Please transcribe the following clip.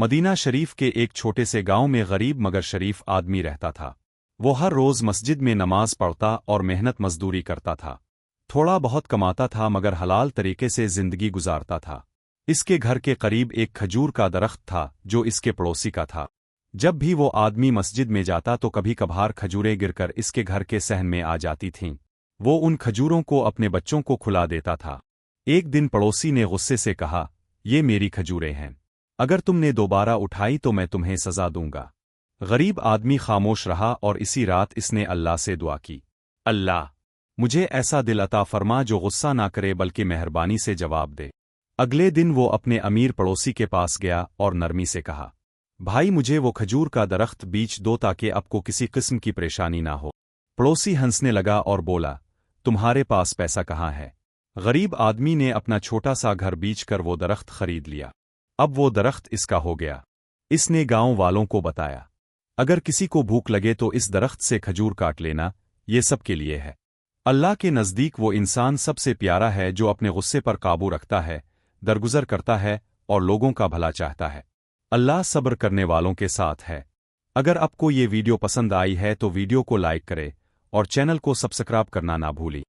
مدینہ شریف کے ایک چھوٹے سے گاؤں میں غریب مگر شریف آدمی رہتا تھا۔ وہ ہر روز مسجد میں نماز پڑھتا اور محنت مزدوری کرتا تھا۔ تھوڑا بہت کماتا تھا مگر حلال طریقے سے زندگی گزارتا تھا۔ اس کے گھر کے قریب ایک کھجور کا درخت تھا جو اس کے پڑوسی کا تھا۔ جب بھی وہ آدمی مسجد میں جاتا تو کبھی کبھار کھجوریں گر کر اس کے گھر کے صحن میں آ جاتی تھیں۔ وہ ان کھجوروں کو اپنے بچوں کو کھلا دیتا تھا۔ ایک دن پڑوسی نے غصے سے کہا، یہ میری کھجوریں ہیں، اگر تم نے دوبارہ اٹھائی تو میں تمہیں سزا دوں گا۔ غریب آدمی خاموش رہا اور اسی رات اس نے اللہ سے دعا کی، اللہ مجھے ایسا دل عطا فرما جو غصہ نہ کرے بلکہ مہربانی سے جواب دے۔ اگلے دن وہ اپنے امیر پڑوسی کے پاس گیا اور نرمی سے کہا، بھائی مجھے وہ کھجور کا درخت بیچ دو تاکہ اب کو کسی قسم کی پریشانی نہ ہو۔ پڑوسی ہنسنے لگا اور بولا، تمہارے پاس پیسہ کہاں ہے؟ غریب آدمی نے اپنا چھوٹا سا گھر بیچ کر وہ درخت خرید لیا۔ اب وہ درخت اس کا ہو گیا۔ اس نے گاؤں والوں کو بتایا، اگر کسی کو بھوک لگے تو اس درخت سے کھجور کاٹ لینا، یہ سب کے لیے ہے۔ اللہ کے نزدیک وہ انسان سب سے پیارا ہے جو اپنے غصے پر قابو رکھتا ہے، درگزر کرتا ہے اور لوگوں کا بھلا چاہتا ہے۔ اللہ صبر کرنے والوں کے ساتھ ہے۔ اگر آپ کو یہ ویڈیو پسند آئی ہے تو ویڈیو کو لائک کرے اور چینل کو سبسکرائب کرنا نہ بھولی۔